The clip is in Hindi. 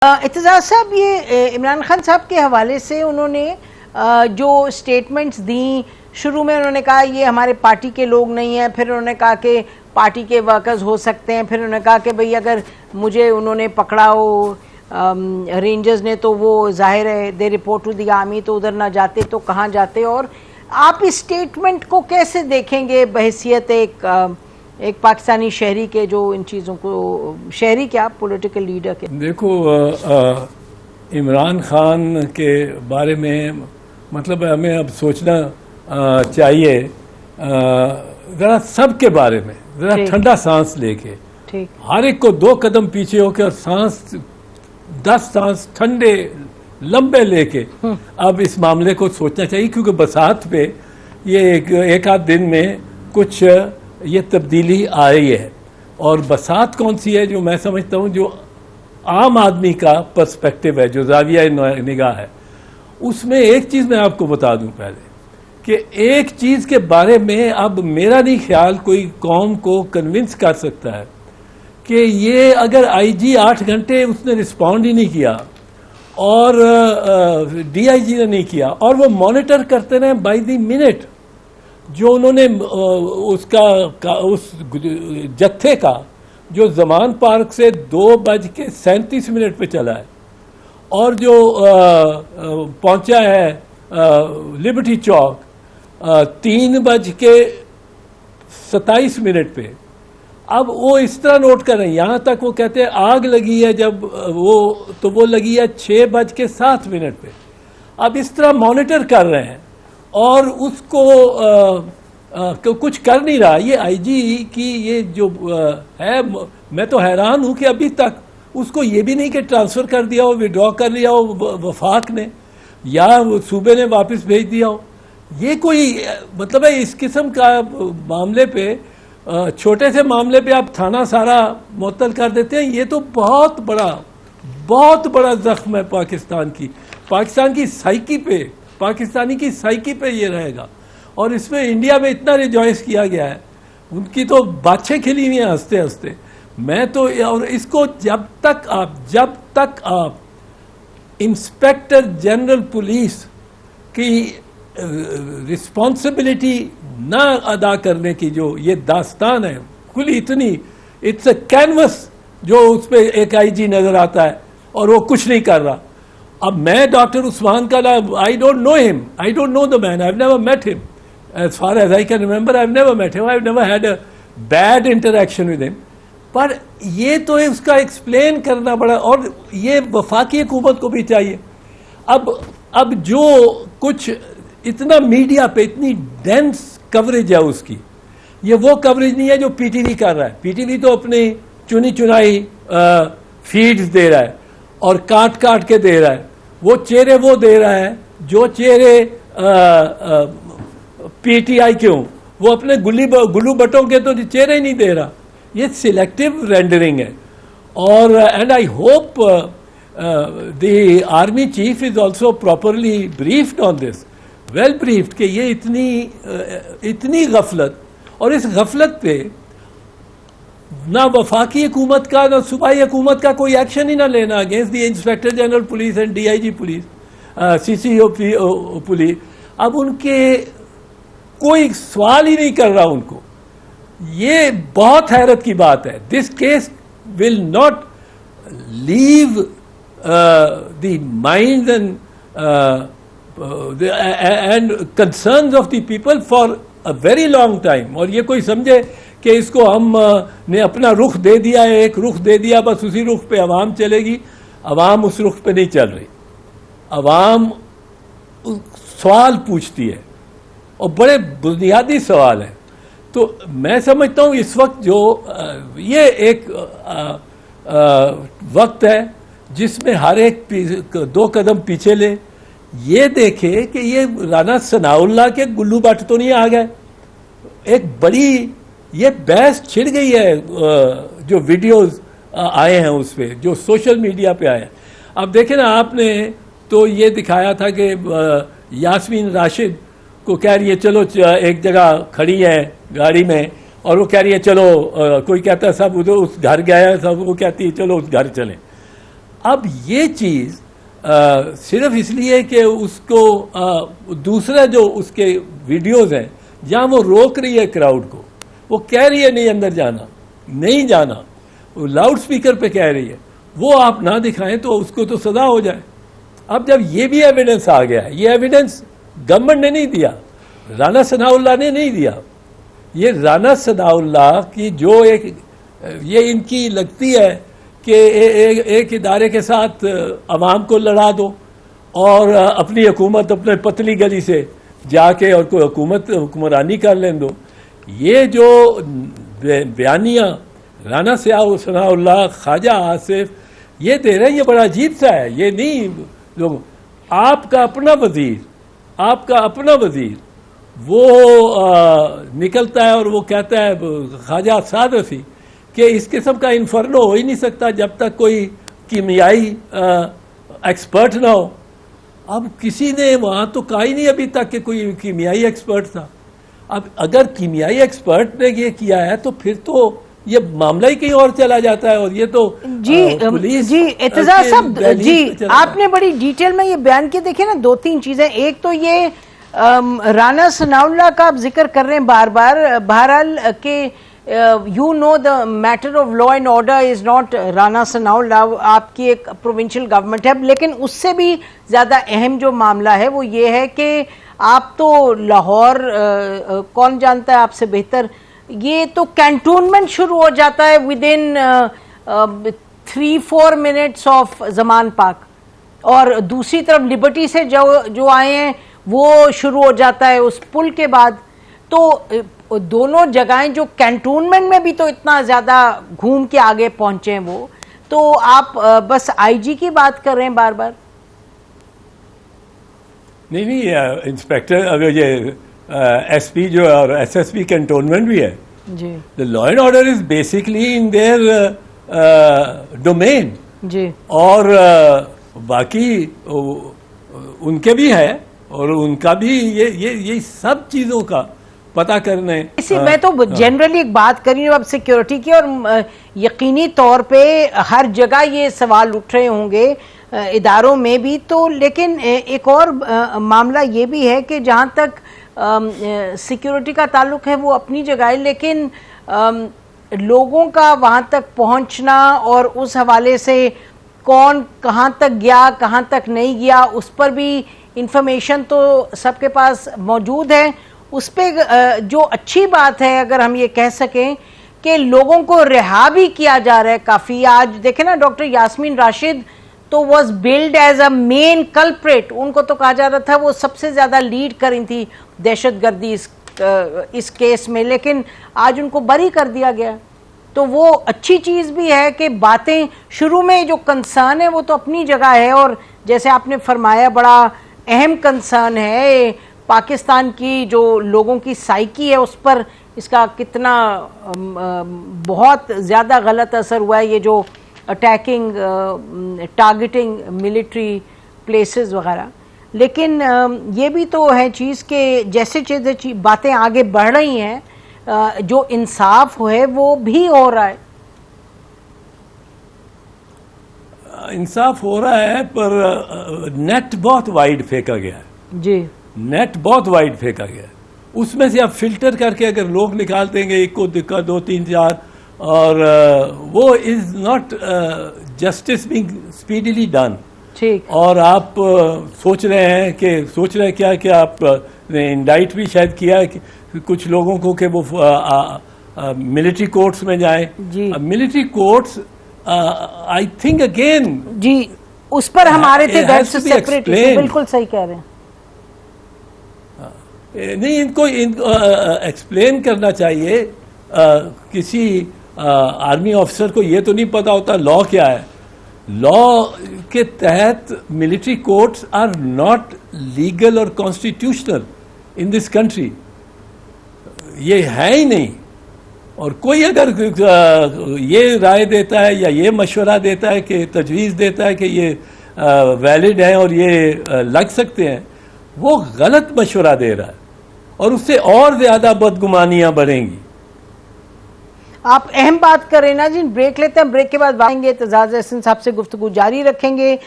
इत्तेज़ाज़ साहब, ये इमरान खान साहब के हवाले से उन्होंने जो स्टेटमेंट्स दी, शुरू में उन्होंने कहा ये हमारे पार्टी के लोग नहीं हैं, फिर उन्होंने कहा कि पार्टी के वर्कर्स हो सकते हैं, फिर उन्होंने कहा कि भाई अगर मुझे उन्होंने पकड़ा हो रेंजर्स ने तो वो जाहिर है दे रिपोर्ट टू दी आर्मी, तो उधर ना जाते तो कहाँ जाते। और आप इस स्टेटमेंट को कैसे देखेंगे बहैसियत एक पाकिस्तानी शहरी के, जो इन चीज़ों को, शहरी क्या पॉलिटिकल लीडर के? देखो, इमरान खान के बारे में मतलब हमें अब सोचना चाहिए ज़रा सबके बारे में, ज़रा ठंडा सांस लेके, हर एक को 2 कदम पीछे होकर और सांस 10 सांस ठंडे लंबे लेके अब इस मामले को सोचना चाहिए। क्योंकि बरसात पे ये एक आध दिन में कुछ ये तब्दीली आई है। और बरसात कौन सी है जो मैं समझता हूँ जो आम आदमी का पर्सपेक्टिव है, जो जाविया निगाह है, उसमें एक चीज़ मैं आपको बता दूं पहले कि एक चीज़ के बारे में अब मेरा नहीं ख्याल कोई कौम को कन्विंस कर सकता है कि ये अगर आईजी 8 घंटे उसने रिस्पॉन्ड ही नहीं किया और डीआईजी ने नहीं किया और वो मॉनिटर करते रहे बाय द मिनट, जो उन्होंने उस जत्थे का जो जमान पार्क से 2:37 पे चला है और जो पहुंचा है लिबर्टी चौक 3:27 पे, अब वो इस तरह नोट कर रहे हैं, यहाँ तक वो कहते हैं आग लगी है जब वो लगी है 6:07 पे। अब इस तरह मॉनिटर कर रहे हैं और उसको कुछ कर नहीं रहा। ये आईजी की ये जो है, मैं तो हैरान हूं कि अभी तक उसको ये भी नहीं कि ट्रांसफ़र कर दिया हो, विड्रॉ कर लिया हो वफाक ने या सूबे ने वापस भेज दिया हो। ये कोई मतलब है इस किस्म का मामले पे, छोटे से मामले पे आप थाना सारा मुअत्तल कर देते हैं। ये तो बहुत बड़ा जख्म है पाकिस्तान की साइकी पे, पाकिस्तानी की साइकी पे ये रहेगा। और इसमें इंडिया में इतना रिजॉइस किया गया है, उनकी तो बाछें खिली हुई हैं हंसते हंसते। मैं तो, और इसको जब तक आप इंस्पेक्टर जनरल पुलिस की रिस्पॉन्सिबिलिटी ना अदा करने की जो ये दास्तान है खुली इतनी, इट्स अ कैनवस जो उस पर एक आईजी नजर आता है और वो कुछ नहीं कर रहा। अब मैं डॉक्टर उस्मान का, I don't know him, I don't know the man, I have never met him, as far as I can remember, I've never met him, I've never had a bad interaction with him. पर ये तो है उसका एक्सप्लेन करना बड़ा, और ये वफाकी हुकूमत को भी चाहिए। अब जो कुछ इतना मीडिया पे इतनी डेंस कवरेज है उसकी, ये वो कवरेज नहीं है जो पीटीवी कर रहा है। पीटीवी तो अपनी चुनी चुनाई फीड्स दे रहा है और काट के दे रहा है। वो चेहरे वो दे रहा है जो चेहरे पीटीआई क्यों, वो अपने गुल्लू बटों के तो चेहरे ही नहीं दे रहा। ये सिलेक्टिव रेंडरिंग है। और and I hope the army chief is also properly briefed on this, well briefed, कि ये इतनी गफलत, और इस गफलत पे ना वफाकी हुकूमत का ना सूबाई हुकूमत का कोई एक्शन ही ना लेना against the inspector general police and DIG police, CCO police. अब उनके कोई सवाल ही नहीं कर रहा उनको। ये बहुत हैरत की बात है। This case will not leave the mind and concerns of the people for a very long time. और ये कोई समझे कि इसको हम ने अपना रुख दे दिया है, एक रुख दे दिया, बस उसी रुख पे अवाम चलेगी। अवाम उस रुख पे नहीं चल रही। अवाम सवाल पूछती है और बड़े बुनियादी सवाल है। तो मैं समझता हूँ इस वक्त जो ये एक वक्त है जिसमें हर एक 2 कदम पीछे ले, ये देखे कि ये राना सनाउल्लाह के गुल्लू बट तो नहीं आ गए। एक बड़ी ये बहस छिड़ गई है, जो वीडियोस आए हैं उस पर, जो सोशल मीडिया पे आए हैं। अब देखें ना, आपने तो ये दिखाया था कि यास्मीन राशिद को कह रही है चलो एक जगह खड़ी है गाड़ी में, और वो कह रही है चलो, कोई कहता है सब उधर उस घर गया है, सब वो कहती है चलो उस घर चलें। अब ये चीज सिर्फ इसलिए कि उसको दूसरा जो उसके वीडियोस हैं जहां वो रोक रही है क्राउड को, वो कह रही है नहीं अंदर जाना, नहीं जाना, वो लाउड स्पीकर पे कह रही है, वो आप ना दिखाएं तो उसको तो सजा हो जाए। अब जब ये भी एविडेंस आ गया है, ये एविडेंस गवर्नमेंट ने नहीं दिया, राना सनाउल्लाह ने नहीं दिया, ये राना सनाउल्लाह की जो एक ये इनकी लगती है कि एक इदारे के साथ अवाम को लड़ा दो और अपनी हुकूमत अपने पतली गली से जाके और कोई हुक्मरानी कर लें दो। ये जो बयानियाँ राना सनाउल्लाह, ख्वाजा आसिफ ये दे रहे हैं, ये बड़ा अजीब सा है। ये नहीं लोग, आपका अपना वजीर वो निकलता है और वो कहता है ख्वाजा साद रफी कि इस किस्म का इन्फर्नो हो ही नहीं सकता जब तक कोई कीमियाई एक्सपर्ट ना हो। अब किसी ने वहाँ तो कहा ही नहीं अभी तक कि कोई कीमियाई एक्सपर्ट था। अब अगर कीमियाई एक्सपर्ट ने ये किया है तो फिर तो ये मामला ही कहीं और चला जाता है, और ये तो पुलिस जी एतजा साहब जी, आपने बड़ी डिटेल में ये बयान किया। देखिए ना, दो तीन चीजें, एक तो ये राना सनाउल्लाह का आप जिक्र कर रहे हैं बार बार, बहरहाल के you know the matter of law and order is not Rana Sanaullah, आपकी एक प्रोविंशियल गवर्नमेंट है, लेकिन उससे भी ज्यादा अहम जो मामला है वो ये है कि आप तो लाहौर, कौन जानता है आपसे बेहतर, ये तो कैंटोनमेंट शुरू हो जाता है with in 3-4 minutes of Zaman पाक, और दूसरी तरफ लिबर्टी से जो आए हैं वो शुरू हो जाता है उस पुल के बाद। तो दोनों जगहें जो कैंटोनमेंट में भी तो इतना ज्यादा घूम के आगे पहुंचे हैं वो, तो आप बस आईजी की बात कर रहे हैं बार बार। नहीं इंस्पेक्टर, अगर ये एसपी जो है और एसएसपी कैंटोनमेंट भी है जी, the law and order is basically in there domain जी, और बाकी उनके भी है और उनका भी ये सब चीजों का पता करने। इसी मैं तो जनरली एक बात कर रही हूँ अब सिक्योरिटी की, और यकीनी तौर पे हर जगह ये सवाल उठ रहे होंगे इदारों में भी तो, लेकिन एक और मामला ये भी है कि जहाँ तक सिक्योरिटी का ताल्लुक है वो अपनी जगह है, लेकिन लोगों का वहाँ तक पहुँचना और उस हवाले से कौन कहाँ तक गया कहाँ तक नहीं गया उस पर भी इंफॉर्मेशन तो सबके पास मौजूद है। उस पर जो अच्छी बात है अगर हम ये कह सकें कि लोगों को रिहा भी किया जा रहा है काफ़ी। आज देखें ना, डॉक्टर यास्मीन राशिद तो was billed as a main culprit, उनको तो कहा जा रहा था वो सबसे ज़्यादा लीड कर रही थी दहशतगर्दी इस केस में, लेकिन आज उनको बरी कर दिया गया। तो वो अच्छी चीज़ भी है कि बातें शुरू में जो कंसर्न है वो तो अपनी जगह है, और जैसे आपने फरमाया बड़ा अहम कंसर्न है पाकिस्तान की जो लोगों की साइकी है उस पर इसका कितना बहुत ज़्यादा गलत असर हुआ है, ये जो अटैकिंग टारगेटिंग मिलिट्री प्लेसेस वगैरह। लेकिन ये भी तो है चीज़ के जैसे जैसे बातें आगे बढ़ रही हैं जो इंसाफ है वो भी हो रहा है। इंसाफ हो रहा है पर नेट बहुत वाइड फेंका गया है जी, नेट बहुत वाइड फेंका गया है। उसमें से आप फिल्टर करके अगर लोग निकाल देंगे एक को दिक्कत 2 3 4 और वो is not justice being speedily done. ठीक। और आप सोच रहे हैं क्या कि आप ने इंडाइट भी शायद किया है कि कुछ लोगों को कि वो मिलिट्री कोर्ट्स में जाएं। Military courts I think again जी उस पर हमारे थे सेपरेट, बिल्कुल सही कह रहे हैं। नहीं, इनको एक्सप्लेन करना चाहिए। किसी आर्मी ऑफिसर को ये तो नहीं पता होता लॉ क्या है। लॉ के तहत military courts are not legal or constitutional in this country, ये है ही नहीं। और कोई अगर ये राय देता है या ये मशवरा देता है कि तजवीज़ देता है कि ये वैलिड है और ये लग सकते हैं, वो गलत मशवरा दे रहा है और उससे और ज़्यादा बदगुमानियाँ बढ़ेंगी। आप अहम बात करें ना जी, ब्रेक लेते हैं, ब्रेक के बाद आएंगे, एतजाज अहसन साहब से गुफ्तगू जारी रखेंगे।